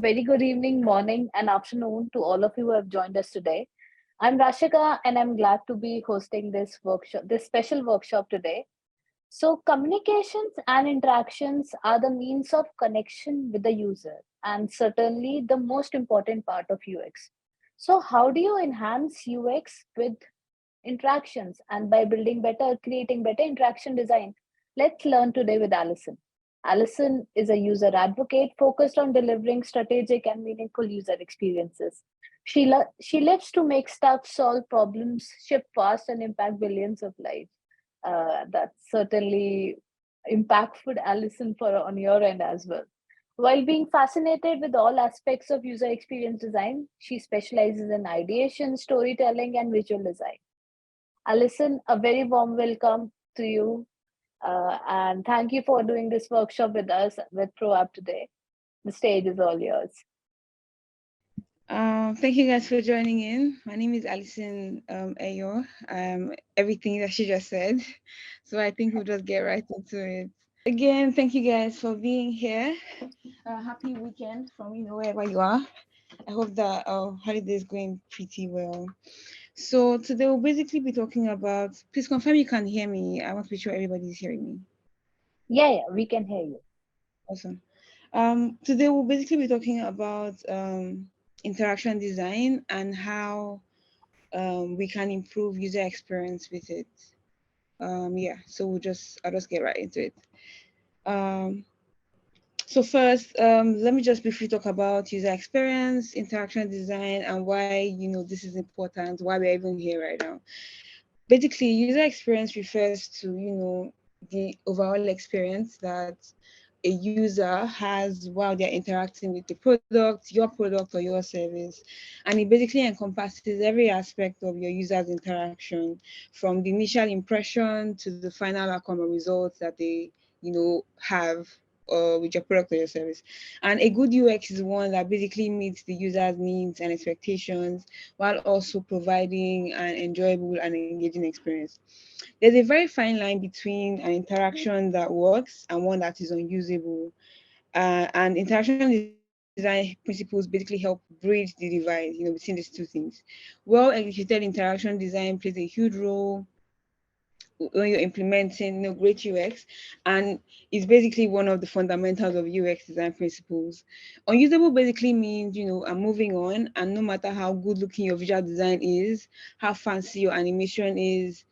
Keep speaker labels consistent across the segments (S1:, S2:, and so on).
S1: very good evening, morning, and afternoon to all of you who have joined us today. I'm Rashika, and I'm glad to be hosting this workshop, this special workshop today. So, communications and interactions are the means of connection with the user, and certainly the most important part of UX. So, how do you enhance UX with interactions and by creating better interaction design? Let's learn today with Alison. Alison is a user advocate focused on delivering strategic and meaningful user experiences. She lives to make stuff, solve problems, ship fast, and impact billions of lives. That's certainly impactful, Alison, for on your end as well. While being fascinated with all aspects of user experience design, she specializes in ideation, storytelling, and visual design. Alison, a very warm welcome to you. And thank you for doing this workshop with us with ProApp today. The stage is all yours.
S2: Thank you guys for joining in. My name is Alison Eyo. Everything that she just said. So I think we'll just get right into it. Again, thank you guys for being here. Happy weekend from wherever you are. I hope that our holiday is going pretty well. So today we'll basically be talking about. Please confirm you can hear me. I want to be sure everybody is hearing me.
S1: Yeah, we can hear you.
S2: Awesome. Today we'll basically be talking about interaction design and how we can improve user experience with it. Yeah, so I'll just get right into it. Um, so first, let me just briefly talk about user experience, interaction design, and why this is important, why we're even here right now. Basically, user experience refers to the overall experience that a user has while they're interacting with the product or your service. And it basically encompasses every aspect of your user's interaction, from the initial impression to the final outcome or results that they, have with your product or your service. And a good UX is one that basically meets the user's needs and expectations while also providing an enjoyable and engaging experience. There's a very fine line between an interaction that works and one that is unusable. And interaction design principles basically help bridge the divide, between these two things. Well executed interaction design plays a huge role when you're implementing great UX, and it's basically one of the fundamentals of UX design principles. Unusable basically means I'm moving on, and no matter how good looking your visual design is, how fancy your animation is,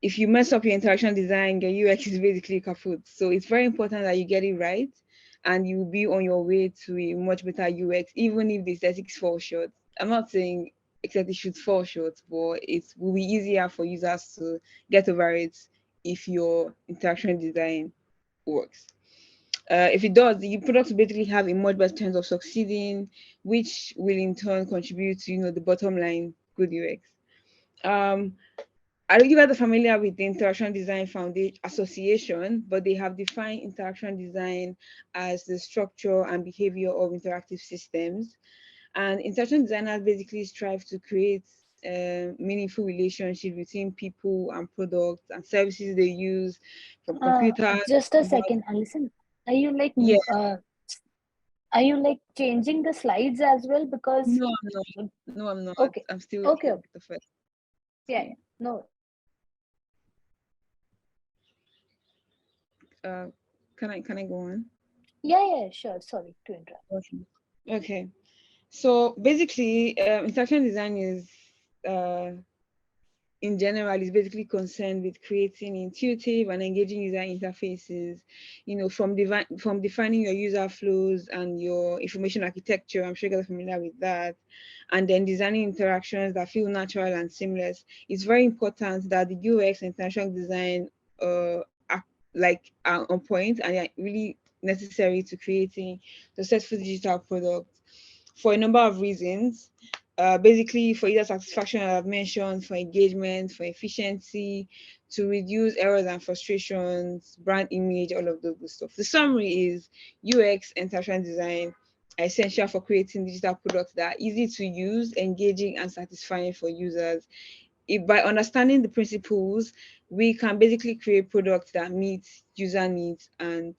S2: if you mess up your interaction design, your UX is basically kaput. So it's very important that you get it right, and you will be on your way to a much better UX, even if the aesthetics fall short. I'm not saying except it should fall short, but it will be easier for users to get over it if your interaction design works. If it does, the product will basically have a much better chance of succeeding, which will in turn contribute to the bottom line, good UX. Um, I don't know if you guys are familiar with the Interaction Design Foundation Association, but they have defined interaction design as the structure and behavior of interactive systems. And interaction designers basically strive to create meaningful relationships between people and products and services they use, from computers.
S1: Just a second, Alison. Are you like
S2: Yeah,
S1: are you like changing the slides as well? Because
S2: no, I'm not. No, I'm not.
S1: okay,
S2: I'm still
S1: okay,
S2: looking
S1: okay.
S2: at the first.
S1: Yeah. No.
S2: Uh, can I go on?
S1: Yeah, sure. Sorry to interrupt.
S2: Okay. Okay. So basically, interaction design is uh, in general is basically concerned with creating intuitive and engaging user interfaces, from defining your user flows and your information architecture. I'm sure you guys are familiar with that. And then designing interactions that feel natural and seamless. It's very important that the UX and interaction design are on point and are really necessary to creating successful digital products for a number of reasons. Basically, for user satisfaction, as I've mentioned, for engagement, for efficiency, to reduce errors and frustrations, brand image, all of those good stuff. The summary is UX and interaction design are essential for creating digital products that are easy to use, engaging, and satisfying for users. By understanding the principles, we can basically create products that meet user needs and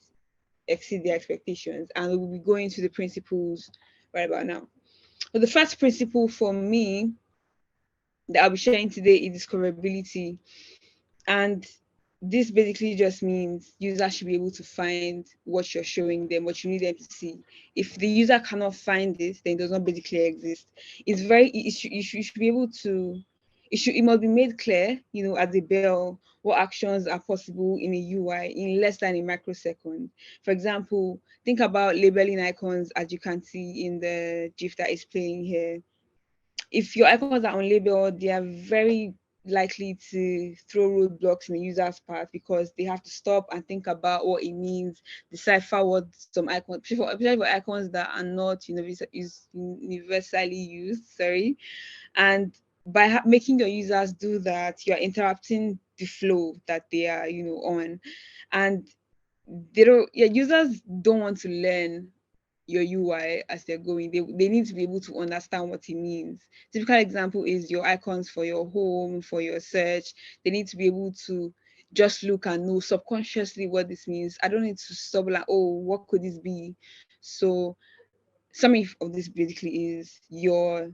S2: exceed their expectations. And we will be going to the principles right about now. So the first principle for me that I'll be sharing today is discoverability. And this basically just means users should be able to find what you're showing them, what you need them to see. If the user cannot find it, then it does not basically exist. It's very, you should be able to, it must be made clear, at the bell, what actions are possible in a UI in less than a microsecond. For example, think about labeling icons as you can see in the GIF that is playing here. If your icons are unlabeled, they are very likely to throw roadblocks in the user's path because they have to stop and think about what it means, decipher what some icons, especially for icons that are not universally used. Sorry, and by making your users do that, you are interrupting the flow that they are, on, and users don't want to learn your UI as they're going. They need to be able to understand what it means. Typical example is your icons for your home, for your search. They need to be able to just look and know subconsciously what this means. I don't need to stop like, oh, what could this be? So some of this basically is your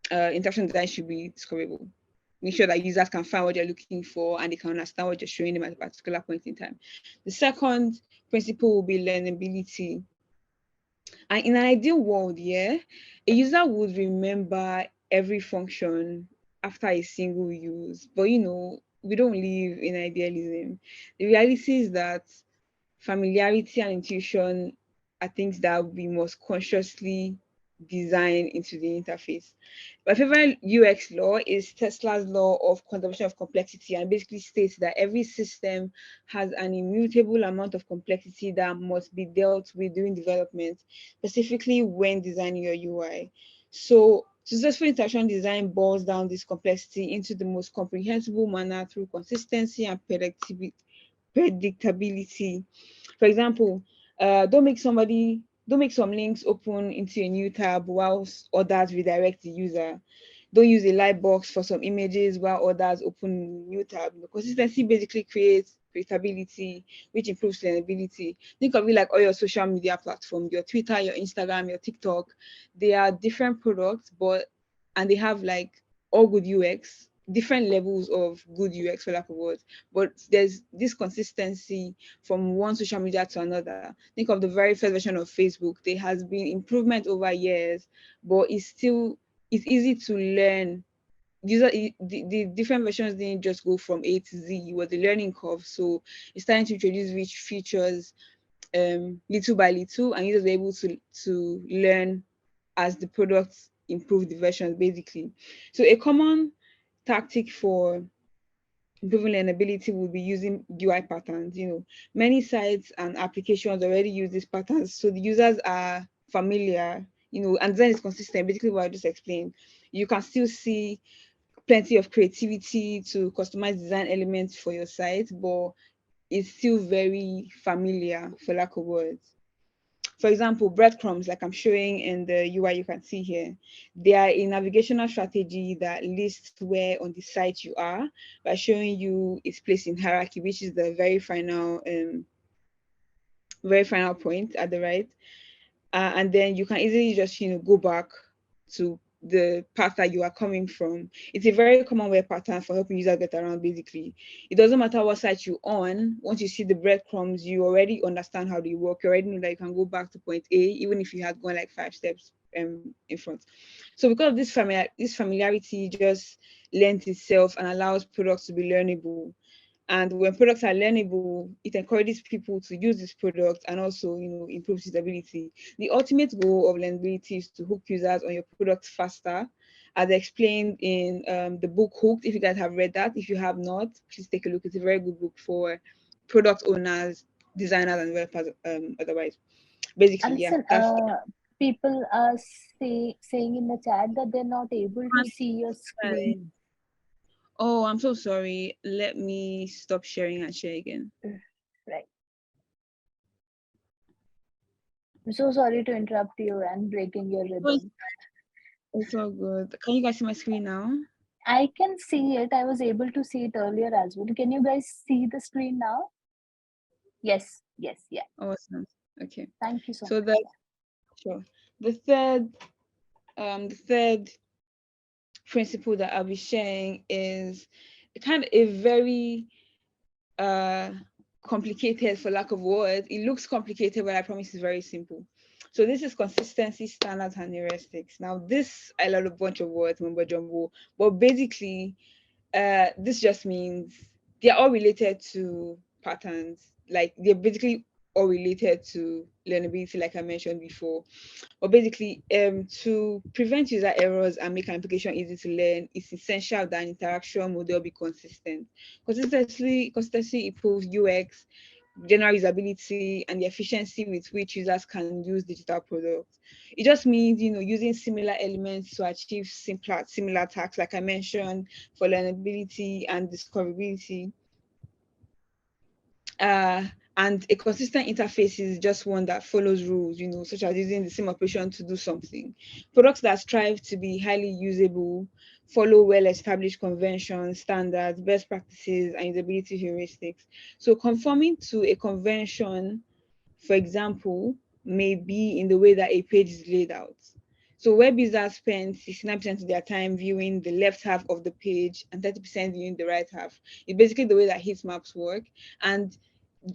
S2: interaction design should be discoverable. Make sure that users can find what they're looking for and they can understand what you're showing them at a particular point in time. The second principle will be learnability. And in an ideal world, yeah, a user would remember every function after a single use. But we don't live in idealism. The reality is that familiarity and intuition are things that we must consciously design into the interface. My favorite UX law is Tesla's law of conservation of complexity, and basically states that every system has an immutable amount of complexity that must be dealt with during development, specifically when designing your UI. So successful interaction design boils down this complexity into the most comprehensible manner through consistency and predictability. For example, don't make some links open into a new tab whilst others redirect the user. Don't use a light box for some images while others open new tab. Consistency basically creates predictability, which improves learnability. Think of it like all your social media platforms, your Twitter, your Instagram, your TikTok. They are different products, and they have like all good UX, different levels of good UX for lack of words. But there's this consistency from one social media to another. Think of the very first version of Facebook. There has been improvement over years, but it's easy to learn. The different versions didn't just go from A to Z. It was a learning curve. So it's starting to introduce rich features little by little, and users were able to learn as the products improve the versions basically. So a common tactic for improving learnability would be using UI patterns. Many sites and applications already use these patterns, so the users are familiar. And then it's consistent. Basically, what I just explained. You can still see plenty of creativity to customize design elements for your site, but it's still very familiar, for lack of words. For example, breadcrumbs, like I'm showing in the UI you can see here, they are a navigational strategy that lists where on the site you are by showing you its place in hierarchy, which is the very final point at the right. And then you can easily just go back to the path that you are coming from. It's a very common web pattern for helping users get around basically. It doesn't matter what site you're on, once you see the breadcrumbs, you already understand how they work. You already know that you can go back to point A, even if you had gone like 5 steps in front. So because of this familiarity just lends itself and allows products to be learnable. And when products are learnable, it encourages people to use this product and also, improves usability. The ultimate goal of learnability is to hook users on your product faster, as explained in the book Hooked. If you guys have read that, if you have not, please take a look. It's a very good book for product owners, designers, and developers. Otherwise, basically, yeah,
S1: Alison,
S2: that's
S1: people are saying in the chat that they're not able to see your screen.
S2: fine. Oh, I'm so sorry. Let me stop sharing and share again.
S1: Right. I'm so sorry to interrupt you and breaking your
S2: Oh,
S1: rhythm.
S2: it's all good. Can you guys see my screen now?
S1: I can see it. I was able to see it earlier as well. Can you guys see the screen now? Yes, yes, yeah.
S2: Awesome. Okay.
S1: Thank you so
S2: So
S1: much.
S2: the
S1: Yeah.
S2: Sure. The third principle that I'll be sharing is kind of a very uh complicated, for lack of words. It looks complicated, but I promise it's very simple. So this is consistency, standards, and heuristics. Now this I love a bunch of words, mumbo jumbo, but basically this just means they're all related to patterns. Like they're basically all related to learnability, like I mentioned before. But basically, to prevent user errors and make an application easy to learn, it's essential that an interaction model be consistent. Consistency improves UX, general usability, and the efficiency with which users can use digital products. It just means, using similar elements to achieve similar tasks, like I mentioned, for learnability and discoverability. uh, and a consistent interface is just one that follows rules, such as using the same operation to do something. Products that strive to be highly usable follow well-established conventions, standards, best practices, and usability heuristics. So conforming to a convention, for example, may be in the way that a page is laid out. So web users spend 69% of their time viewing the left half of the page and 30% viewing the right half. It's basically the way that heat maps work. And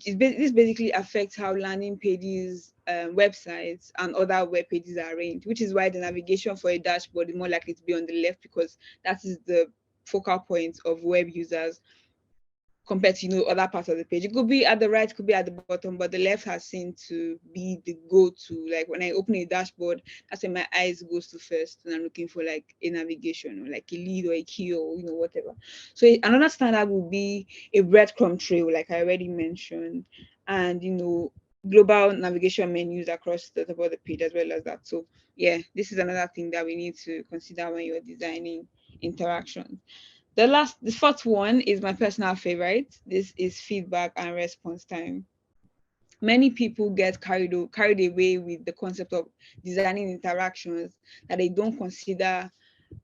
S2: this basically affects how landing pages, websites, and other web pages are arranged, which is why the navigation for a dashboard is more likely to be on the left, because that is the focal point of web users compared to other parts of the page. It could be at the right, could be at the bottom, but the left has seemed to be the go-to. Like when I open a dashboard, that's where my eyes goes to first, and I'm looking for like a navigation or like a lead or a key or whatever. So another standard would be a breadcrumb trail, like I already mentioned, and global navigation menus across the top of the page as well as that. So yeah, this is another thing that we need to consider when you're designing interactions. The fourth one is my personal favorite. This is feedback and response time. Many people get carried away with the concept of designing interactions, that they don't consider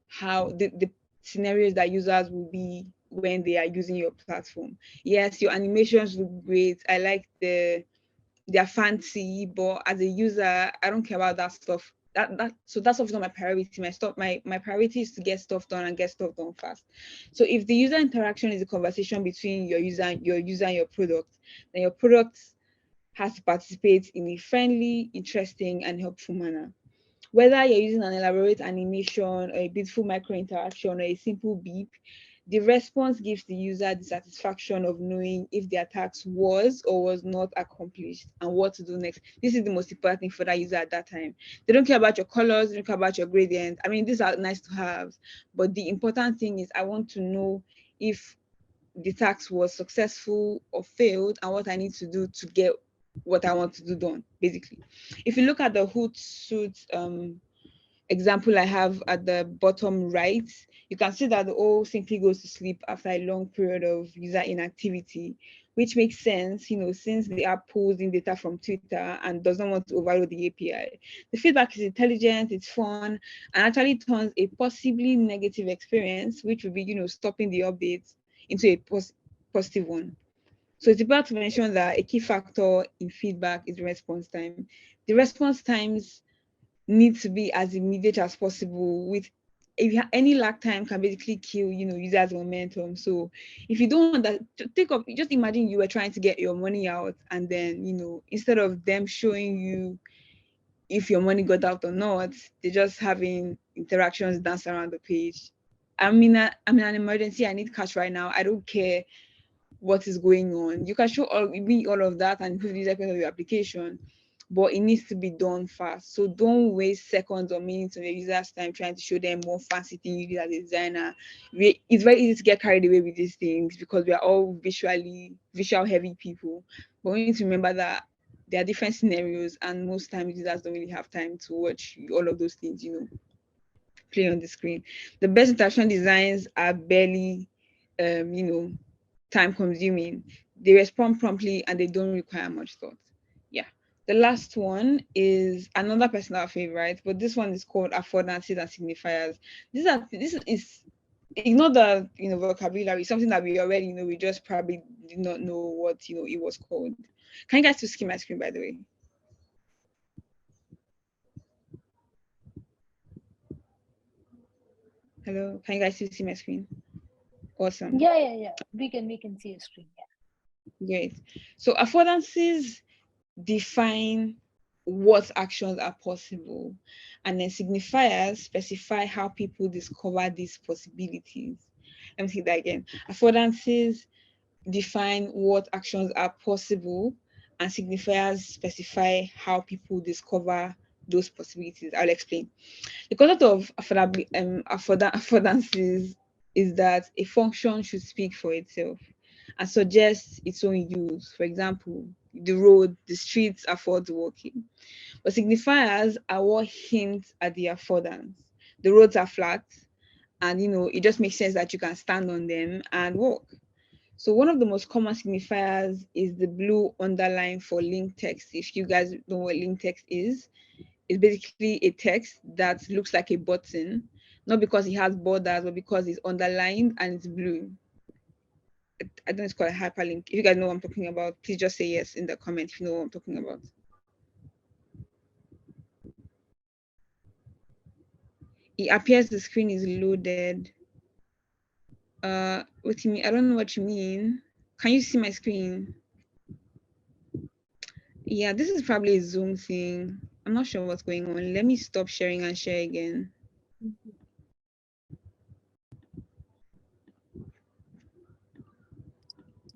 S2: how the scenarios that users will be when they are using your platform. Yes, your animations look great. I like they're fancy, but as a user, I don't care about that stuff. So that stuff is not my priority. My priority is to get stuff done and get stuff done fast. So if the user interaction is a conversation between your user and your product, then your product has to participate in a friendly, interesting, and helpful manner. Whether you're using an elaborate animation or a beautiful micro interaction or a simple beep, the response gives the user the satisfaction of knowing if their task was or was not accomplished and what to do next. This is the most important thing for that user at that time. They don't care about your colors, they don't care about your gradient. I mean, these are nice to have, but the important thing is I want to know if the task was successful or failed and what I need to do to get what I want to do done, basically. If you look at the Hootsuite example I have at the bottom right, you can see that the O simply goes to sleep after a long period of user inactivity, which makes sense, since the app pulls in data from Twitter and does not want to overload the API. The feedback is intelligent, it's fun, and actually turns a possibly negative experience, which would be, stopping the updates, into a positive one. So it's important to mention that a key factor in feedback is response time. The response times need to be as immediate as possible. With if you have any lag time can basically kill users momentum. So if you don't want that, just imagine you were trying to get your money out, and then instead of them showing you if your money got out or not, they're just having interactions dance around the page. I'm in an emergency, I need cash right now, I don't care what is going on. You can show all of that and improve the user experience of your application, but it needs to be done fast. So don't waste seconds or minutes of your user's time trying to show them more fancy things you did as a designer. It's very easy to get carried away with these things because we are all visual heavy people. But we need to remember that there are different scenarios, and most times users don't really have time to watch all of those things, play on the screen. The best interaction designs are barely, time consuming. They respond promptly and they don't require much thought. Yeah. The last one is another personal favorite, but this one is called affordances and signifiers. This is ignore the vocabulary, something that we already know. We just probably did not know what it was called. Can you guys just skim my screen, by the way? Hello, can you guys still see my screen? Awesome.
S1: Yeah. We can see your screen.
S2: Great. So affordances define what actions are possible, and then signifiers specify how people discover these possibilities. Let me say that again. Affordances define what actions are possible, and signifiers specify how people discover those possibilities. I'll explain. The concept of affordances is that a function should speak for itself and suggest its own use. For example, the road, the streets afford walking. But signifiers are what hint at the affordance. The roads are flat, and it just makes sense that you can stand on them and walk. So one of the most common signifiers is the blue underline for link text. If you guys know what link text is, it's basically a text that looks like a button, not because it has borders, but because it's underlined and it's blue. I don't know, it's called a hyperlink. If you guys know what I'm talking about, please just say yes in the comment if you know what I'm talking about. It appears the screen is loaded. What do you mean? I don't know what you mean. Can you see my screen? Yeah, this is probably a Zoom thing. I'm not sure what's going on. Let me stop sharing and share again.
S1: Yeah.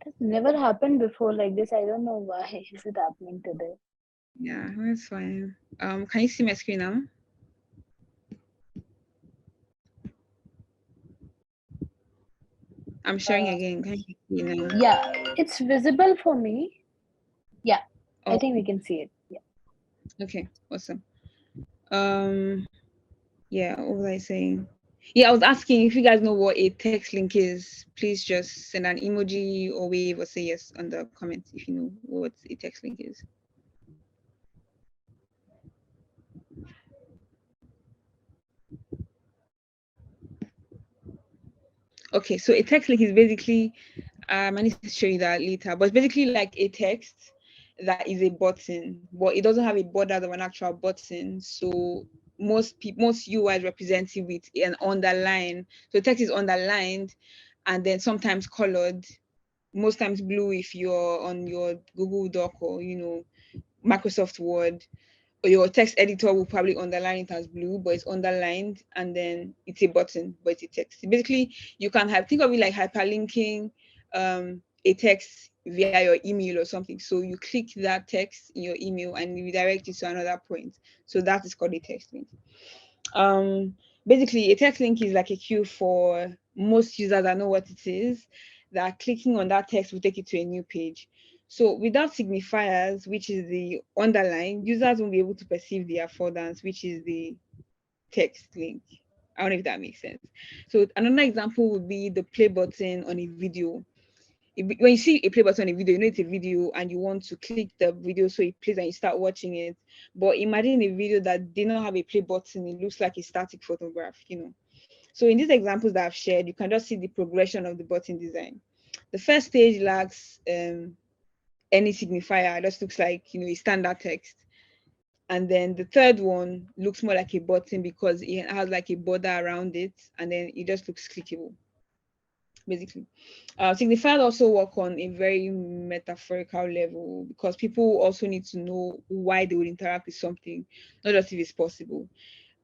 S1: It's never happened before like this. I don't know why is it happening today.
S2: Yeah, that's fine. Can you see my screen now? I'm sharing
S1: Uh,
S2: again. Can you see now?
S1: yeah, it's visible for me. Yeah, I think we
S2: Awesome.
S1: can see it. Yeah.
S2: Okay, awesome. Um, yeah, what was I saying? Yeah, I was asking if you guys know what a text link is. Please just send an emoji or wave or say yes on the comments if you know what a text link is. Okay, so a text link is basically I need to show you that later, but it's basically like a text that is a button, but it doesn't have a border of an actual button. So most UI represent it with an underline. So text is underlined and then sometimes colored, most times blue if you're on your Google Doc or Microsoft Word, or your text editor will probably underline it as blue, but it's underlined, and then it's a button, but it's a text. Basically, you can think of it like hyperlinking a text via your email or something. So you click that text in your email and redirect it to another point. So that is called a text link. Um, Basically, a text link is like a queue for most users that know what it is, that clicking on that text will take you to a new page. So without signifiers, which is the underline, users won't be able to perceive the affordance, which is the text link. I don't know if that makes sense. So another example would be the play button on a video. When you see a play button on a video, you know it's a video and you want to click the video so it plays and you start watching it. But imagine a video that did not have a play button, it looks like a static photograph. So in these examples that I've shared, you can just see the progression of the button design. The first stage lacks any signifier, it just looks like a standard text. And then the third one looks more like a button because it has like a border around it, and then it just looks clickable, basically. Signifiers also work on a very metaphorical level because people also need to know why they would interact with something, not just if it's possible.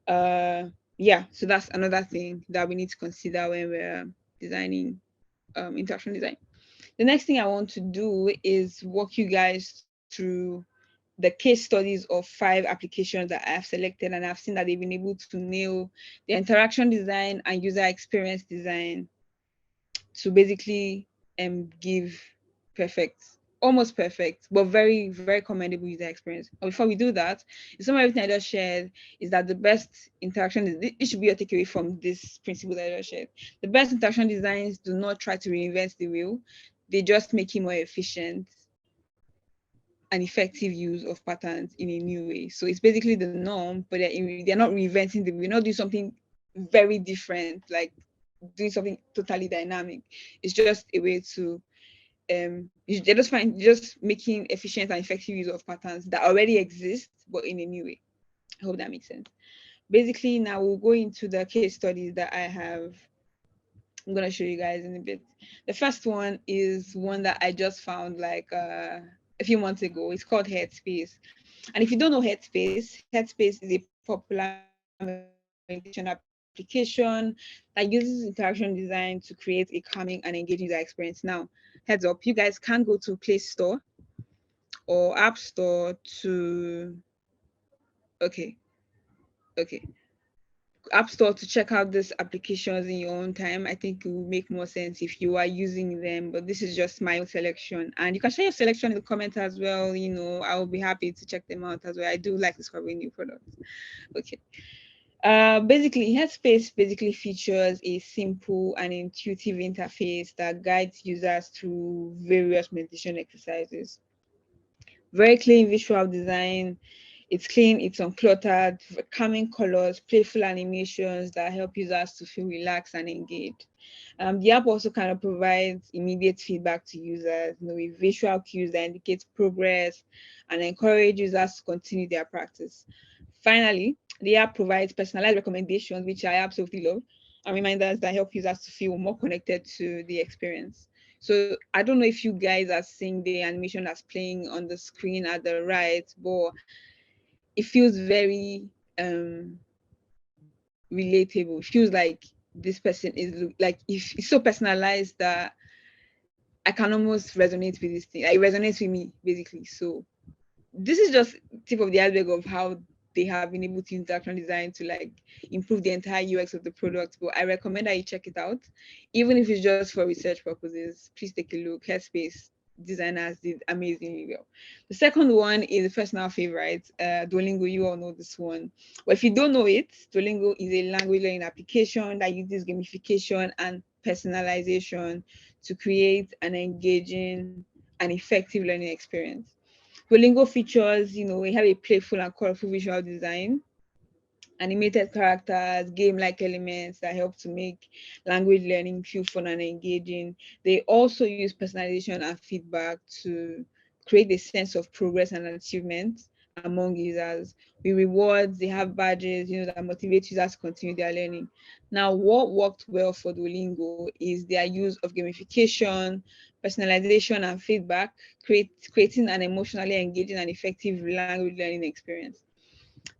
S2: Yeah, so that's another thing that we need to consider when we're designing interaction design. The next thing I want to do is walk you guys through the case studies of 5 applications that I have selected, and I've seen that they've been able to nail the interaction design and user experience design to basically give perfect, almost perfect, but very, very commendable user experience. But before we do that, some of everything I just shared is that the best interaction is this should be your takeaway from this principle that I just shared. The best interaction designs do not try to reinvent the wheel, they just make it more efficient and effective use of patterns in a new way. So it's basically the norm, but they're not reinventing the wheel, not doing something very different, like doing something totally dynamic. It's just a way to they're just making efficient and effective use of patterns that already exist, but in a new way. I hope that makes sense. basically now we'll go into the case studies that I have. I'm gonna show you guys in a bit. The first one is one that I just found like a few months ago. It's called Headspace. And if you don't know Headspace is a popular meditation application that uses interaction design to create a calming and engaging user experience. Now, heads up, you guys can go to Play Store or App Store to okay, okay. App Store to check out these applications in your own time. I think it will make more sense if you are using them, but this is just my own selection. And you can share your selection in the comments as well. I will be happy to check them out as well. I do like discovering new products. Okay. Basically, Headspace basically features a simple and intuitive interface that guides users through various meditation exercises. Very clean visual design. It's clean, it's uncluttered, calming colors, playful animations that help users to feel relaxed and engaged. The app also kind of provides immediate feedback to users, with visual cues that indicate progress and encourage users to continue their practice. Finally, the app provides personalized recommendations, which I absolutely love, and reminders that help users to feel more connected to the experience. So I don't know if you guys are seeing the animation that's playing on the screen at the right, but it feels very relatable. It feels like this person is like, if it's so personalized that I can almost resonate with this thing. Like, it resonates with me basically. So this is just tip of the iceberg of how they have been able to use interaction design to like improve the entire UX of the product. But I recommend that you check it out, even if it's just for research purposes. Please take a look. Headspace designers did amazingly well. The second one is a personal favorite, Duolingo. You all know this one. But if you don't know it, Duolingo is a language learning application that uses gamification and personalization to create an engaging and effective learning experience. Duolingo features, we have a playful and colorful visual design, animated characters, game-like elements that help to make language learning feel fun and engaging. They also use personalization and feedback to create a sense of progress and achievement among users. With rewards, they have badges, that motivate users to continue their learning. Now, what worked well for Duolingo is their use of gamification, personalization, and feedback, creating an emotionally engaging and effective language learning experience.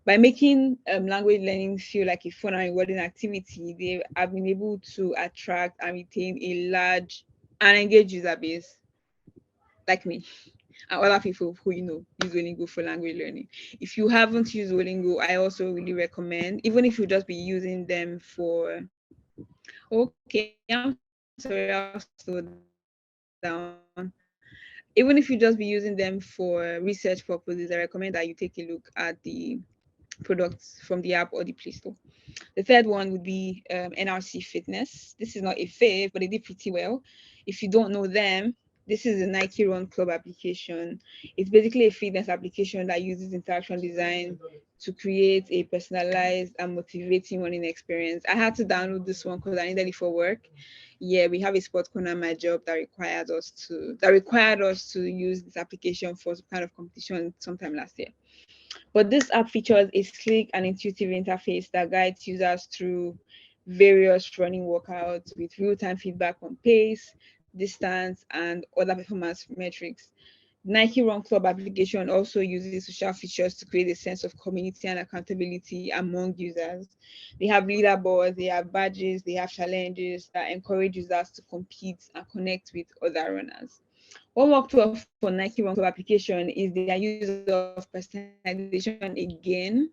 S2: By making language learning feel like a fun and rewarding activity, they have been able to attract and retain a large and engaged user base like me and other people who use Duolingo for language learning. If you haven't used Duolingo, I also really recommend, even if you just be using them for. Okay, I'm sorry, I'll slow down. Even if you just be using them for research purposes, I recommend that you take a look at the products from the app or the Play Store. The third one would be NRC Fitness. This is not a fave, but they did pretty well. If you don't know them, this is the Nike Run Club application. It's basically a fitness application that uses interaction design to create a personalized and motivating running experience. I had to download this one because I needed it for work. Yeah, we have a sports corner at my job that required us to use this application for some kind of competition sometime last year. But this app features a sleek and intuitive interface that guides users through various running workouts with real-time feedback on pace, distance, and other performance metrics. Nike Run Club application also uses social features to create a sense of community and accountability among users. They have leaderboards, they have badges, they have challenges that encourage users to compete and connect with other runners. What worked well for Nike Run Club application is their use of personalization again,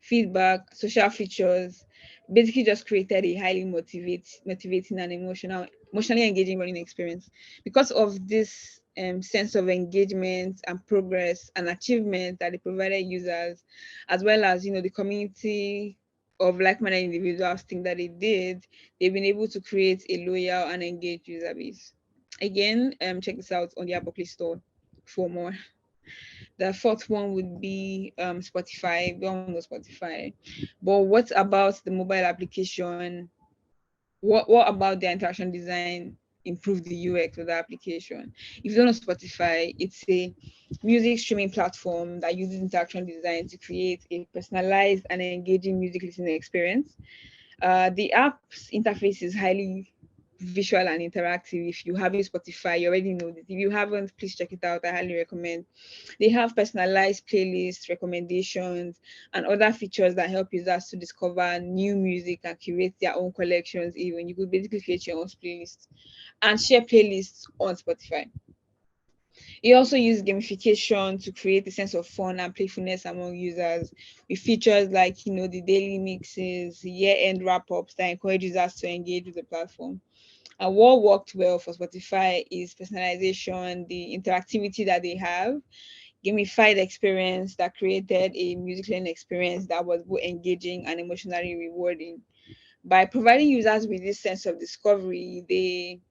S2: feedback, social features, basically just created a highly motivating and emotionally engaging running experience. Because of this sense of engagement and progress and achievement that they provided users, as well as the community of like-minded individuals think that they did, they've been able to create a loyal and engaged user base. Again, check this out on the Apple Play Store for more. The fourth one would be Spotify. We all know Spotify. But what about the mobile application? What about the interaction design? improve the UX of the application. If you don't know Spotify, it's a music streaming platform that uses interaction design to create a personalized and engaging music listening experience. The app's interface is highly visual and interactive. If you have a Spotify, you already know this. If you haven't, please check it out. I highly recommend. They have personalized playlists, recommendations, and other features that help users to discover new music and curate their own collections. Even you could basically create your own playlist and share playlists on Spotify. It also uses gamification to create a sense of fun and playfulness among users with features like, the daily mixes, year-end wrap-ups that encourage users to engage with the platform. And what worked well for Spotify is personalization, the interactivity that they have, gamified experience that created a music learning experience that was both engaging and emotionally rewarding. By providing users with this sense of discovery, they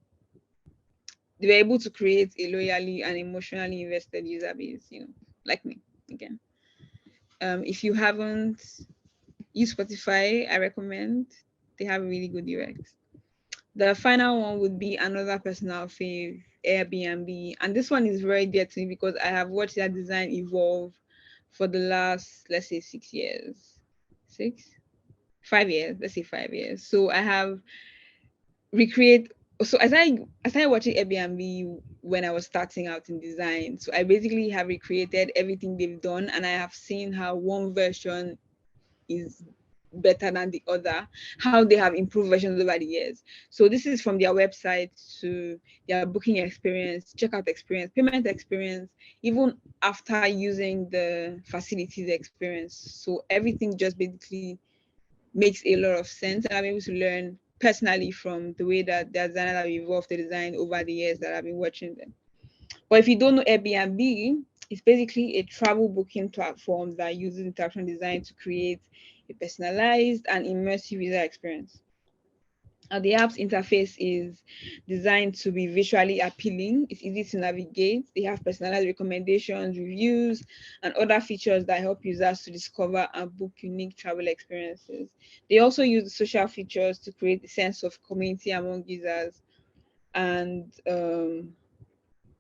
S2: were able to create a loyally and emotionally invested user base, like me again. If you haven't used Spotify, I recommend. They have really good UX. The final one would be another personal fave, Airbnb. And this one is very dear to me because I have watched their design evolve for the last, let's say, 6 years. 5 years, let's say 5 years. So I have recreate so as I watching Airbnb when I was starting out in design. So I basically have recreated everything they've done, and I have seen how one version is better than the other, how they have improved versions over the years. So this is from their website to their booking experience, checkout experience, payment experience, even after using the facilities experience. So everything just basically makes a lot of sense, and I'm able to learn personally from the way that the designers have evolved the design over the years that I've been watching them. But if you don't know Airbnb, it's basically a travel booking platform that uses interaction design to create a personalized and immersive user experience. And the app's interface is designed to be visually appealing. It's easy to navigate. They have personalized recommendations, reviews, and other features that help users to discover and book unique travel experiences. They also use social features to create a sense of community among users. And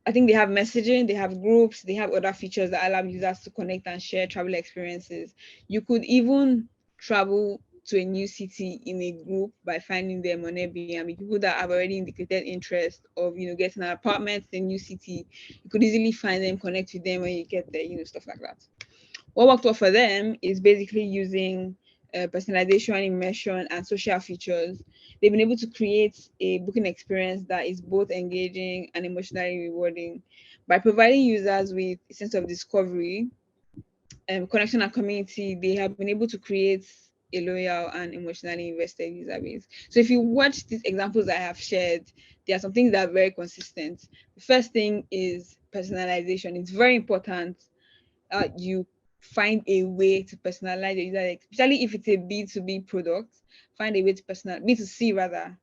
S2: I think they have messaging, they have groups, they have other features that allow users to connect and share travel experiences. You could even travel to a new city in a group by finding them on Airbnb. People that have already indicated interest of, getting an apartment in a new city. You could easily find them, connect with them when you get there, stuff like that. What worked well for them is basically using personalization, immersion, and social features. They've been able to create a booking experience that is both engaging and emotionally rewarding by providing users with a sense of discovery, connection, and community. They have been able to create a loyal and emotionally invested user base. So if you watch these examples I have shared, there are some things that are very consistent. The first thing is personalization. It's very important you find a way to personalize your user, especially if it's a B2B product. Find a way to B2C rather,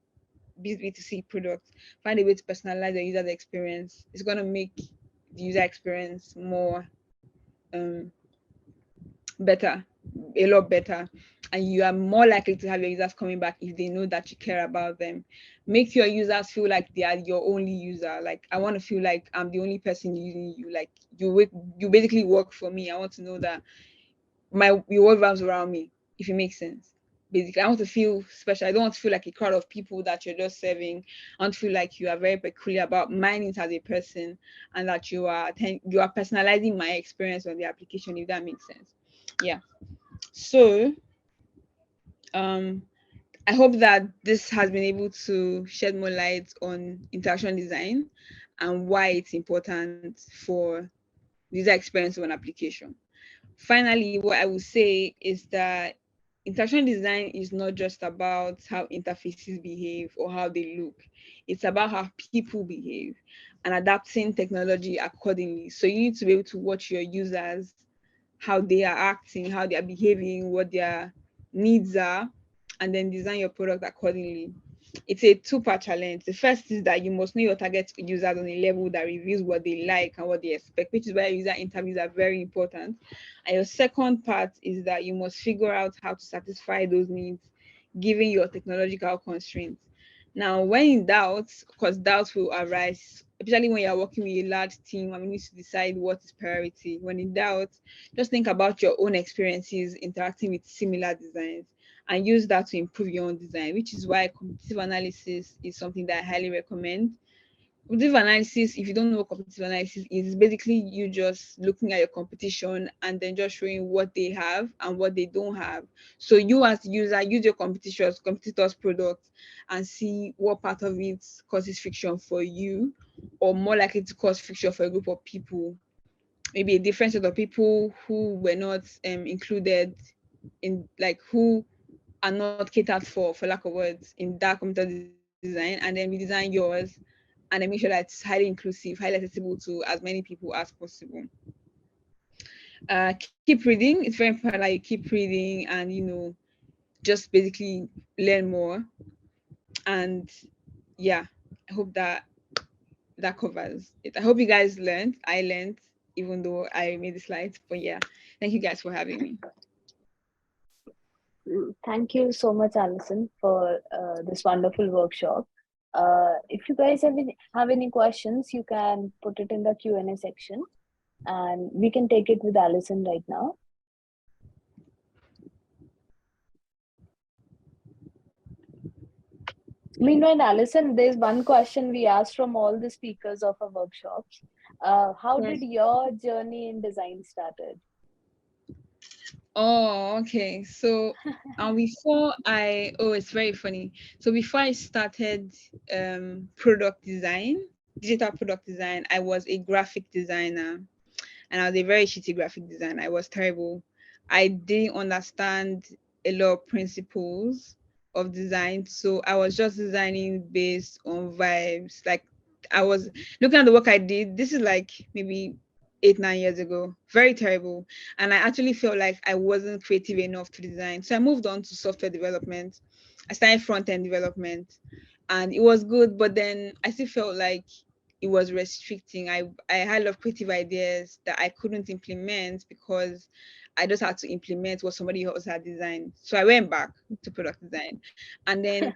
S2: B2C product. Find a way to personalize the user experience. It's going to make the user experience more better, a lot better, and you are more likely to have your users coming back if they know that you care about them. Make your users feel like they are your only user. Like, I want to feel like I'm the only person using you. Like, you basically work for me. I want to know that your world revolves around me, if it makes sense. Basically, I want to feel special. I don't want to feel like a crowd of people that you're just serving. I want to feel like you are very peculiar about my needs as a person, and that you are personalizing my experience on the application, if that makes sense. Yeah. So um I hope that this has been able to shed more light on interaction design and why it's important for user experience of an application. Finally, what I will say is that interaction design is not just about how interfaces behave or how they look. It's about how people behave and adapting technology accordingly. So you need to be able to watch your users, how they are acting, how they are behaving, what their needs are, and then design your product accordingly. It's a two-part challenge. The first is that you must know your target users on a level that reveals what they like and what they expect, which is why user interviews are very important. And your second part is that you must figure out how to satisfy those needs given your technological constraints. Now, when in doubt, because doubts will arise, especially when you're working with a large team and you need to decide what is priority. When in doubt, just think about your own experiences interacting with similar designs and use that to improve your own design, which is why competitive analysis is something that I highly recommend. Competitive analysis, if you don't know what competitive analysis is, basically you just looking at your competition and then just showing what they have and what they don't have. So you as the user use your competitors product and see what part of it causes friction for you, or more likely to cause friction for a group of people, maybe a different set of people who were not included in, like, who are not catered for lack of words, in that computer design, and then we design yours and then make sure that it's highly inclusive, highly accessible to as many people as possible. Keep reading. It's very important that you keep reading and, just basically learn more. And yeah, I hope that covers it. I hope you guys learned. I learned, even though I made the slides. But yeah, thank you guys for having me.
S1: Thank you so much, Alison, for this wonderful workshop. If you guys have any questions, you can put it in the Q&A section and we can take it with Alison right now. Meanwhile, Alison, there's one question we asked from all the speakers of our workshops. How did your journey in design started?
S2: Oh, okay. So, it's very funny. So before I started product design, digital product design, I was a graphic designer, and I was a very shitty graphic designer. I was terrible. I didn't understand a lot of principles of design, so I was just designing based on vibes. Like, I was looking at the work I did. This is like maybe 8, 9 years ago. Very terrible, and I actually felt like I wasn't creative enough to design. So I moved on to software development. I started front end development, and it was good, but then I still felt like it was restricting. I had a lot of creative ideas that I couldn't implement because I just had to implement what somebody else had designed. So I went back to product design. And then,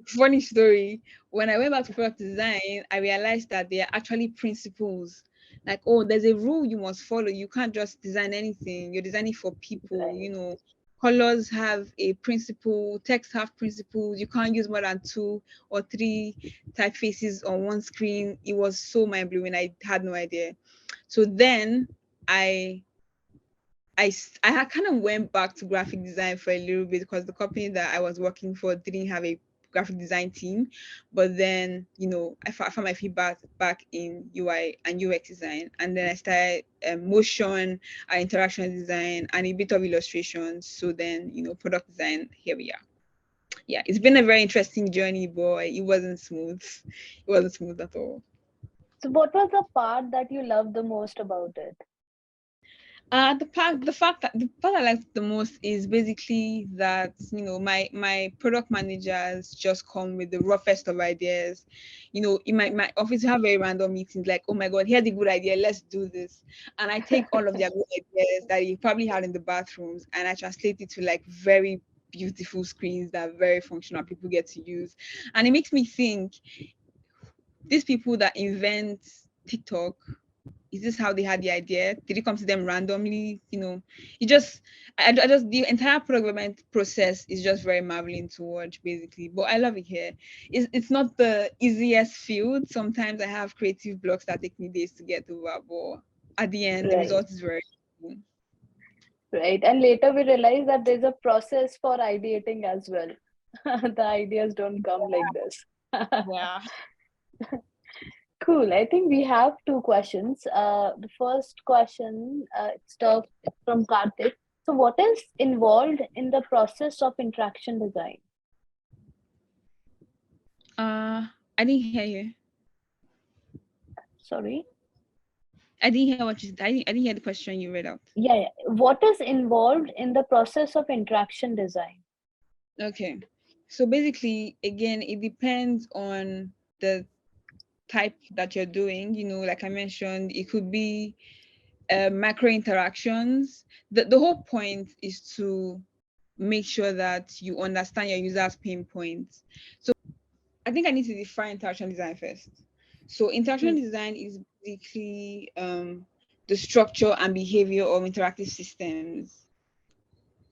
S2: funny story, when I went back to product design, I realized that there are actually principles. Like, oh, there's a rule you must follow. You can't just design anything. You're designing for people,
S1: Right.
S2: colors have a principle, text have principles. You can't use more than 2 or 3 typefaces on one screen. It was so mind blowing. I had no idea. So then I I had kind of went back to graphic design for a little bit because the company that I was working for didn't have a graphic design team. But then, I found my feedback back in UI and UX design. And then I started motion and interaction design and a bit of illustration. So then, product design, here we are. Yeah, it's been a very interesting journey, but it wasn't smooth. It wasn't smooth at all.
S1: So, what was the part that you loved the most about it?
S2: The part I liked the most is basically that, my product managers just come with the roughest of ideas. In my office, we have very random meetings, like, oh my god, here's a good idea, let's do this. And I take all of their good ideas that you probably had in the bathrooms and I translate it to like very beautiful screens that are very functional people get to use. And it makes me think, these people that invent TikTok, is this how they had the idea? Did it come to them randomly? It just, I just, the entire product development process is just very marveling to watch, basically. But I love it here. It's not the easiest field. Sometimes I have creative blocks that take me days to get over, but at the end, the
S1: Right.
S2: result is very cool.
S1: Right. And later we realize that there's a process for ideating as well. The ideas don't come like this.
S2: Yeah.
S1: Cool. I think we have two questions. The first question, it's from Karthik. So, what is involved in the process of interaction design?
S2: I didn't hear you.
S1: Sorry.
S2: I didn't hear what you said. I didn't hear the question you read out.
S1: Yeah. What is involved in the process of interaction design?
S2: Okay. So basically, again, it depends on the type that you're doing. Like I mentioned, it could be macro interactions. The whole point is to make sure that you understand your user's pain points. So I think I need to define interaction design first. So interaction design is basically the structure and behavior of interactive systems.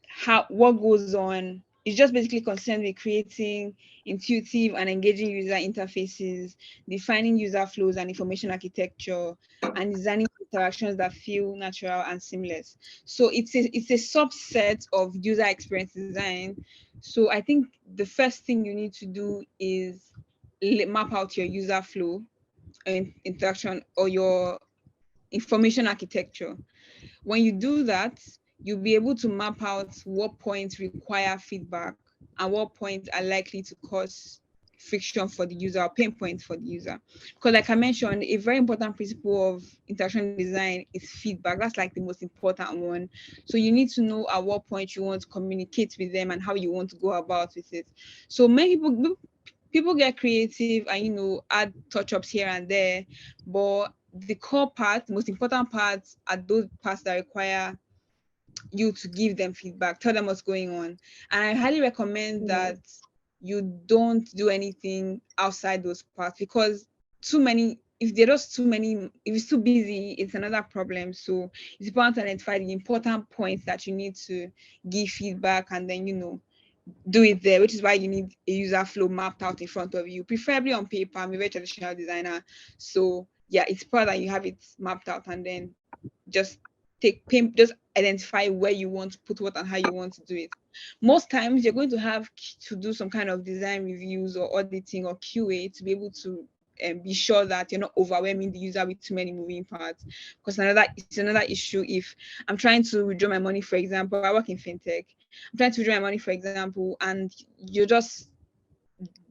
S2: How what goes on is just basically concerned with creating intuitive and engaging user interfaces, defining user flows and information architecture, and designing interactions that feel natural and seamless. So it's a subset of user experience design. So I think the first thing you need to do is map out your user flow and interaction or your information architecture. When you do that, you'll be able to map out what points require feedback and what points are likely to cause friction for the user or pain points for the user. Because like I mentioned, a very important principle of interaction design is feedback. That's like the most important one. So you need to know at what point you want to communicate with them and how you want to go about with it. So many people get creative and add touch-ups here and there, but the core part, most important parts are those parts that require you to give them feedback, tell them what's going on. And I highly recommend that you don't do anything outside those parts, because too many, if there are just too many, if it's too busy, it's another problem. So it's important to identify the important points that you need to give feedback, and then do it there, which is why you need a user flow mapped out in front of you, preferably on paper. I'm a very traditional designer, so yeah, it's important that you have it mapped out, and then just just identify where you want to put what and how you want to do it. Most times you're going to have to do some kind of design reviews or auditing or QA to be able to be sure that you're not overwhelming the user with too many moving parts. Because it's another issue. If I'm trying to withdraw my money, for example, I work in fintech, I'm trying to withdraw my money, for example, and you're just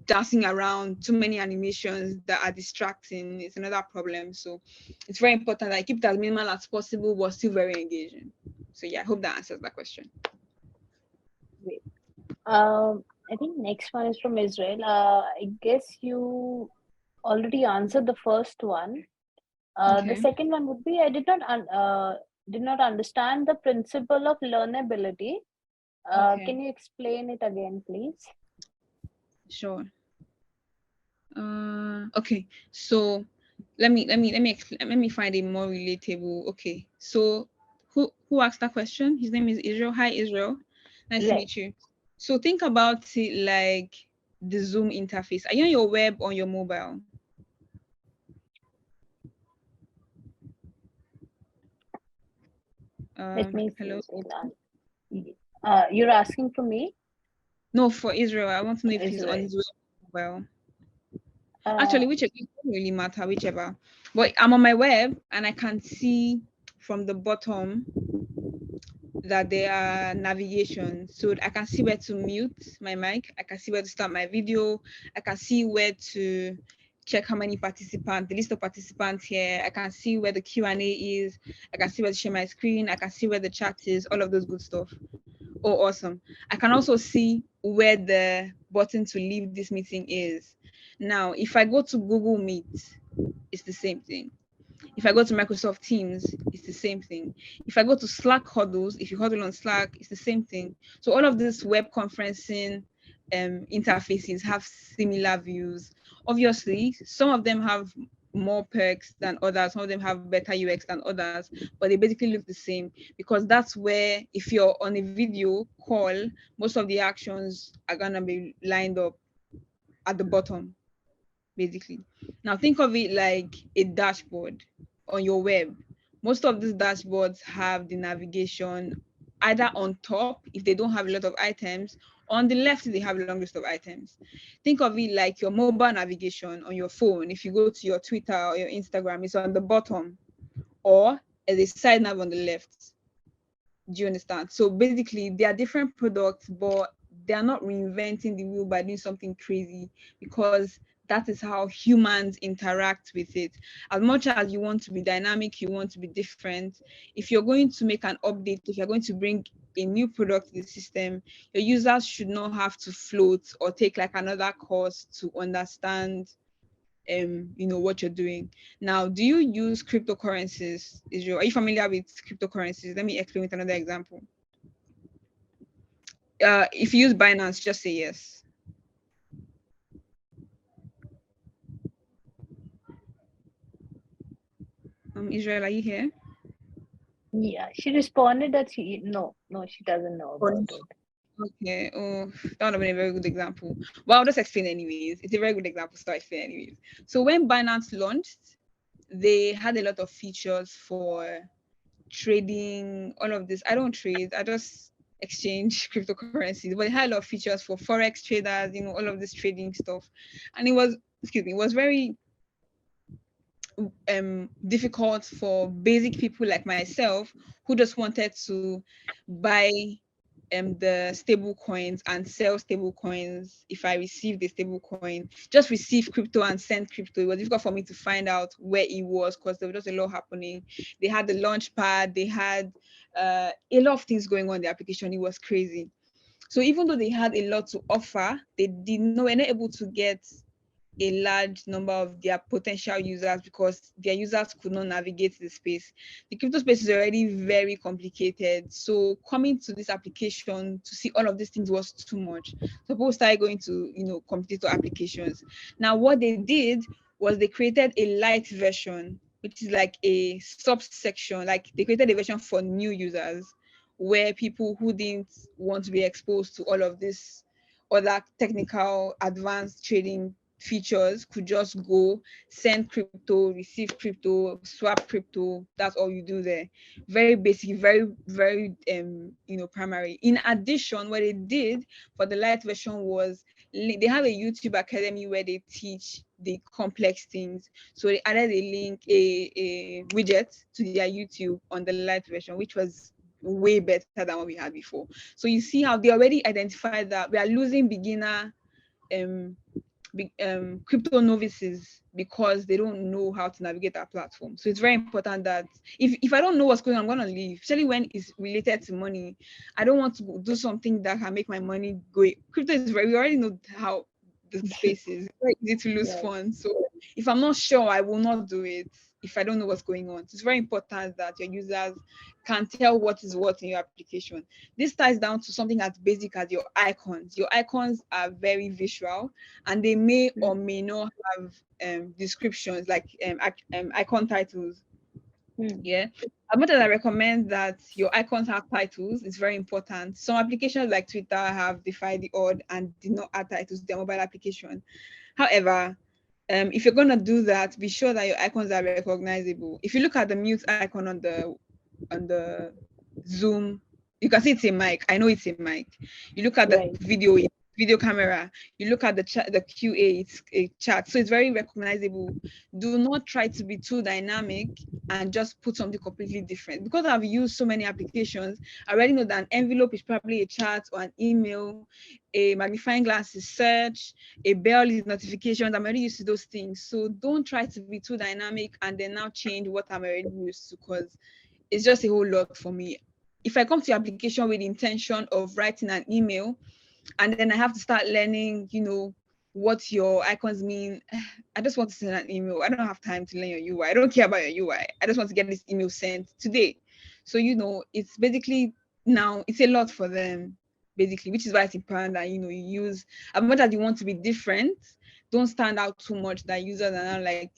S2: dancing around, too many animations that are distracting, it's another problem. So it's very important that I keep it as minimal as possible but still very engaging. So yeah, I hope that answers that question.
S1: Great. I think next one is from Israel. I guess you already answered the first one. The
S2: Okay.
S1: second one would be, I did not understand the principle of learnability.
S2: Okay.
S1: Can you explain it again, please?
S2: Sure. Okay. So let me find a more relatable. Okay. So who asked that question? His name is Israel. Hi, Israel. Nice to
S1: Right.
S2: meet you. So think about it like the Zoom interface. Are you on your web on your mobile?
S1: Let me see.
S2: Hello.
S1: You're asking for me,
S2: No, for Israel. I want to know if he's on
S1: Israel.
S2: his web mobile.
S1: Uh,
S2: Actually, whichever, it doesn't really matter, whichever. But I'm on my web and I can see from the bottom that there are navigation. So I can see where to mute my mic. I can see where to start my video. I can see where to check how many participants, the list of participants here. I can see where the Q&A is. I can see where to share my screen. I can see where the chat is, all of those good stuff. Oh, awesome. I can also see where the button to leave this meeting is. Now, if I go to Google Meet, it's the same thing. If I go to Microsoft Teams, it's the same thing. If I go to Slack huddles, if you huddle on Slack, it's the same thing. So all of these web conferencing interfaces have similar views. Obviously, some of them have more perks than others. Some of them have better UX than others, but they basically look the same, because that's where, if you're on a video call, most of the actions are gonna be lined up at the bottom, basically. Now think of it like a dashboard on your web. Most of these dashboards have the navigation either on top if they don't have a lot of items, or on the left if they have a long list of items. Think of it like your mobile navigation on your phone. If you go to your Twitter or your Instagram, it's on the bottom, or as a side nav on the left. Do you understand? So basically, they are different products, but they are not reinventing the wheel by doing something crazy, because that is how humans interact with it. As much as you want to be dynamic, you want to be different. If you're going to make an update, if you're going to bring a new product to the system, your users should not have to float or take like another course to understand what you're doing. Now, do you use cryptocurrencies? Are you familiar with cryptocurrencies? Let me explain with another example. If you use Binance, just say yes. Israel, are you here?
S1: Yeah, she responded that she doesn't know about it.
S2: Okay. Oh, that would have been a very good example. Well, I'll just explain anyways. It's a very good example, so I explain anyways. So when Binance launched, they had a lot of features for trading, all of this. I don't trade, I just exchange cryptocurrencies, but they had a lot of features for forex traders, all of this trading stuff. And it was very difficult for basic people like myself who just wanted to buy the stable coins and sell stable coins. If I received the stable coin, just receive crypto and send crypto, it was difficult for me to find out where it was because there was just a lot happening. They had the launch pad, they had a lot of things going on in the application. It was crazy. So even though they had a lot to offer, were not able to get a large number of their potential users because their users could not navigate the space. The crypto space is already very complicated. So coming to this application to see all of these things was too much. So people started going to, competitor applications. Now, what they did was they created a light version, which is like a subsection, like they created a version for new users where people who didn't want to be exposed to all of this other technical advanced trading features could just go send crypto, receive crypto, swap crypto. That's all you do there. Very basic, very, very primary. In addition, what they did for the light version was they have a YouTube academy where they teach the complex things. So they added a link, a widget to their YouTube on the light version, which was way better than what we had before. So you see how they already identified that we are losing beginner um crypto novices because they don't know how to navigate our platform. So it's very important that if I don't know what's going on, I'm gonna leave, especially when it's related to money. I don't want to do something that can make my money go. Crypto is very, we already know how the space is. It's very easy to lose
S1: Right.
S2: funds. So if I'm not sure, I will not do it if I don't know what's going on. So it's very important that your users can tell what is what in your application. This ties down to something as basic as your icons. Your icons are very visual and they may or may not have descriptions like icon titles.
S1: Hmm.
S2: Yeah. As much as I recommend that your icons have titles, it's very important. Some applications like Twitter have defied the odd and did not add titles to their mobile application. However, if you're gonna do that, be sure that your icons are recognizable. If you look at the mute icon on the Zoom, you can see it's a mic. I know it's a mic. You look at the
S1: Right.
S2: video camera. You look at the chat, the QA, it's a chat, so it's very recognizable. Do not try to be too dynamic and just put something completely different. Because I've used so many applications, I already know that an envelope is probably a chat or an email, a magnifying glass is search, a bell is notifications. I'm already used to those things. So don't try to be too dynamic and then now change what I'm already used to because it's just a whole lot for me. If I come to your application with the intention of writing an email and then I have to start learning, what your icons mean, I just want to send an email. I don't have time to learn your UI. I don't care about your UI. I just want to get this email sent today. So, it's basically now it's a lot for them, basically, which is why it's important that, you use, as much as you want to be different, don't stand out too much that users are now like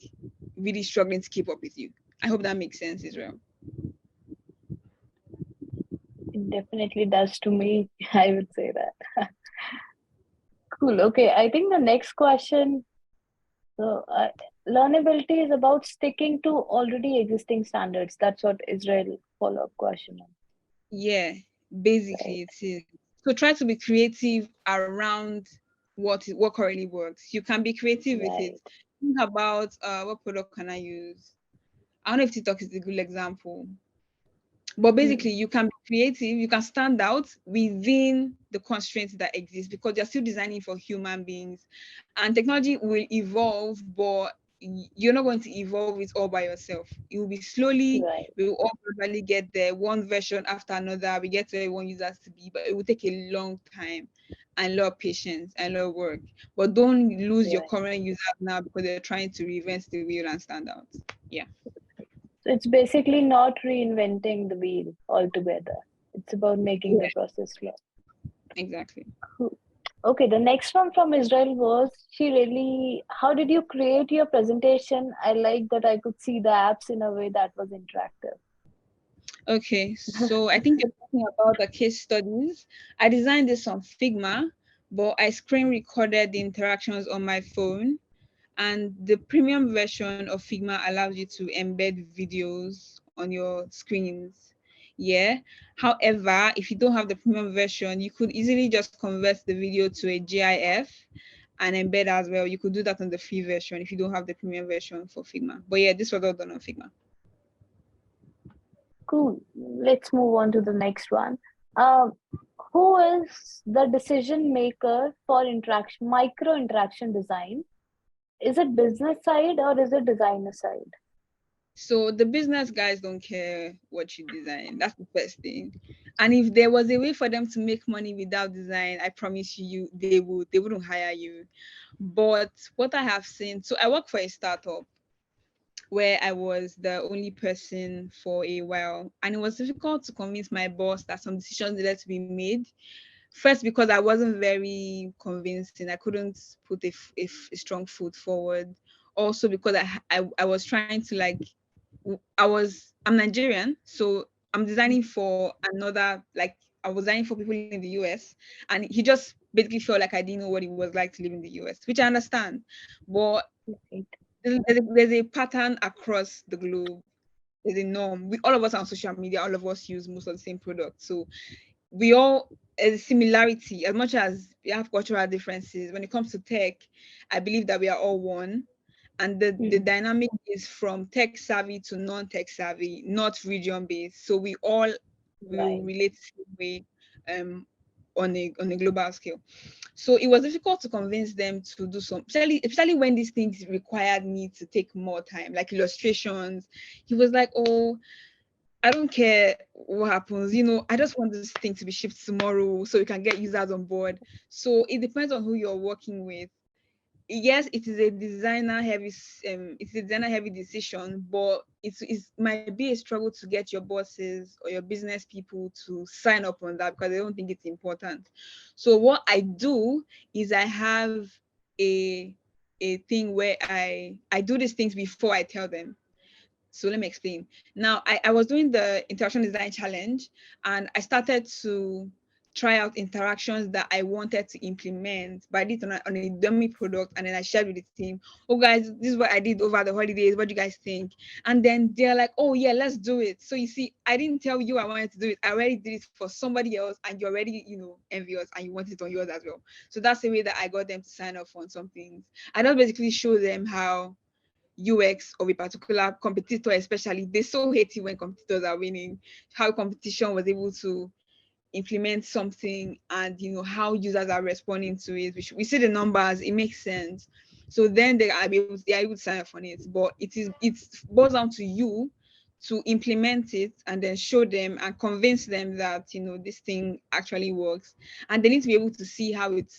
S2: really struggling to keep up with you. I hope that makes sense, Israel.
S1: It definitely does to me. I would say that. Cool. Okay. I think the next question. So, learnability is about sticking to already existing standards. That's what Israel follow-up question on.
S2: Yeah, basically
S1: Right.
S2: it is. So try to be creative around what currently works. You can be creative with it.
S1: Right.
S2: Think about what product can I use? I don't know if TikTok is a good example, but
S1: Hmm.
S2: basically you can be creative, you can stand out within the constraints that exist because you're still designing for human beings and technology will evolve, but you're not going to evolve it all by yourself. It will be slowly,
S1: Right.
S2: we will all gradually get there, one version after another, we get to where we want users to be, but it will take a long time and a lot of patience and a lot of work. But don't lose your
S1: Right.
S2: current users now because they're trying to reinvent the wheel and stand out. Yeah,
S1: So it's basically not reinventing the wheel altogether. It's about making the process flow.
S2: exactly.
S1: Cool. Okay, the next one from Israel was how did you create your presentation? I like that I could see the apps in a way that was interactive.
S2: Okay, so I think you're talking about the case studies. I designed this on Figma, but I screen recorded the interactions on my phone. And the premium version of Figma allows you to embed videos on your screens. Yeah. However, if you don't have the premium version, you could easily just convert the video to a GIF and embed as well. You could do that on the free version if you don't have the premium version for Figma. But yeah, this was all done on Figma.
S1: Cool. Let's move on to the next one. Uh, who is the decision maker for interaction, micro interaction design? Is it business side or is it designer side?
S2: So the business guys don't care what you design. That's the first thing. And if there was a way for them to make money without design, I promise you they wouldn't hire you. But what I have seen, so I work for a startup where I was the only person for a while. And it was difficult to convince my boss that some decisions needed to be made. First, because I wasn't very convincing, I couldn't put a strong foot forward. Also, because I was trying to like, I'm Nigerian, so I'm designing for another, like, I was designing for people in the US, and he just basically felt like I didn't know what it was like to live in the US, which I understand. But
S1: Right.
S2: there's a pattern across the globe. There's a norm. All of us are on social media. All of us use most of the same products. So we all a similarity as much as we have cultural differences. When it comes to tech, I believe that we are all one. And the
S1: Mhm.
S2: dynamic is from tech savvy to non-tech savvy, not region based. So we all will
S1: Right.
S2: relate the same way um, on a global scale. So it was difficult to convince them to do some, especially when these things required me to take more time, like illustrations. He was like, "Oh, I don't care what happens. I just want this thing to be shipped tomorrow so we can get users on board." So it depends on who you're working with. Yes, it's a designer heavy decision, but it might be a struggle to get your bosses or your business people to sign up on that because they don't think it's important. So what I do is I have a a thing where I do these things before I tell them. So let me explain. Now, I was doing the interaction design challenge, and I started to try out interactions that I wanted to implement, but I did on a dummy product, and then I shared with the team. "Oh, guys, this is what I did over the holidays. What do you guys think?" And then they're like, "Oh yeah, let's do it." So you see, I didn't tell you I wanted to do it. I already did it for somebody else, and you're already, envious, and you want it on yours as well. So that's the way that I got them to sign up on some things. I don't basically show them how UX of a particular competitor, especially, they so hate it when competitors are winning, how competition was able to implement something, and how users are responding to it. We see the numbers, it makes sense. So then they are able to sign up on it. But it boils down to you to implement it and then show them and convince them that this thing actually works. And they need to be able to see how it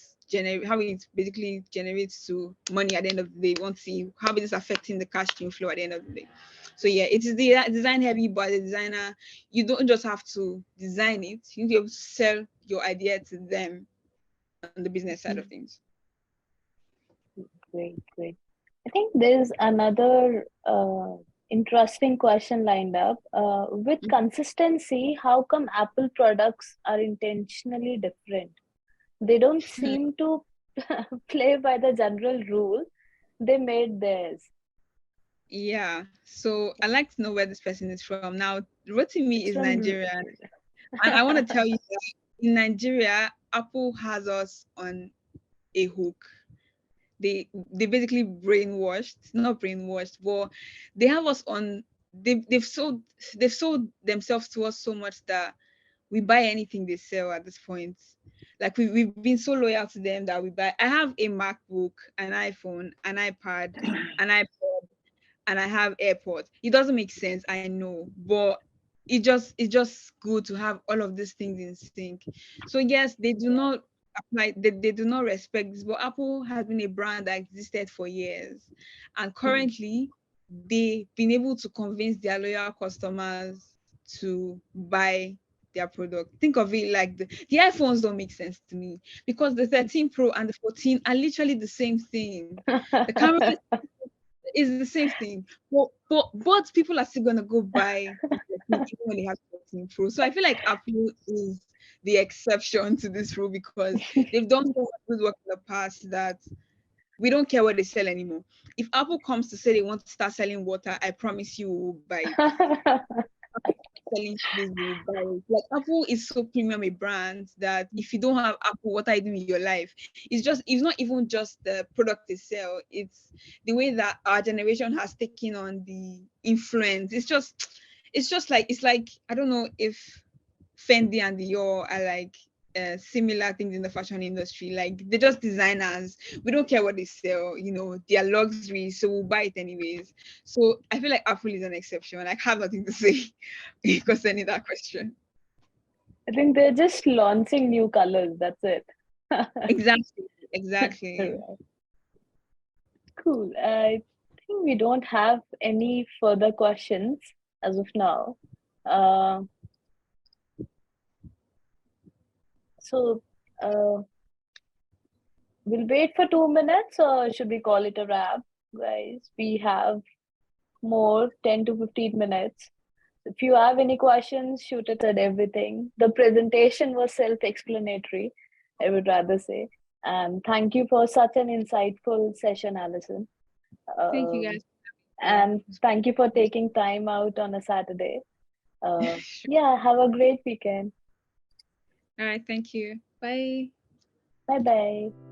S2: basically generates to money at the end of the day. We want to see how it is affecting the cash inflow at the end of the day. So yeah, it is the design heavy, but the designer, you don't just have to design it, you need to be able to sell your idea to them on the business side of
S1: Mhm.
S2: things.
S1: Great, great. I think there's another interesting question lined up. With consistency, how come Apple products are intentionally different? They don't seem to play by the general rule. They made theirs.
S2: Yeah, so I like to know where this person is from. Now, Rotimi
S1: It's
S2: is
S1: from.
S2: Nigerian, and I want to tell you that in Nigeria, Apple has us on a hook. They basically not brainwashed, but they have us on. They've sold themselves to us so much that we buy anything they sell at this point. Like we've been so loyal to them that we buy. I have a MacBook, an iPhone, an iPad, an iPod, and I have AirPods. It doesn't make sense, I know, but it's just good to have all of these things in sync. So yes, they do not apply, they do not respect this, but Apple has been a brand that existed for years, and
S1: Mm,
S2: currently they've been able to convince their loyal customers to buy their product. Think of it like the iPhones don't make sense to me, because the 13 Pro and the 14 are literally the same thing. The camera is the same thing, but people are still gonna go buy the 13 even when they have 14 Pro. So I feel like Apple is the exception to this rule, because they've done so much good work in the past that we don't care what they sell anymore. If Apple comes to say they want to start selling water, I promise you will buy it. Selling shoes, you will buy it. Like, Apple is so premium a brand that if you don't have Apple, what are you doing in your life? It's not even just the product they sell, it's the way that our generation has taken on the influence. It's just like, it's like, I don't know if Fendi and Dior are like similar things in the fashion industry. Like, they're just designers. We don't care what they sell, they are luxury, so we'll buy it anyways. So I feel like Apple is an exception. I have nothing to say concerning that question.
S1: I think they're just launching new colors. That's it.
S2: Exactly.
S1: Right. Cool. I think we don't have any further questions as of now. Uh, so uh, we'll wait for 2 minutes, or should we call it a wrap, guys? We have more 10 to 15 minutes. If you have any questions, shoot it at everything. The presentation was self-explanatory, I would rather say. And thank you for such an insightful session, Alison.
S2: Thank you guys.
S1: And thank you for taking time out on a Saturday.
S2: Sure.
S1: Yeah, have a great weekend.
S2: All right, thank you. Bye.
S1: Bye bye.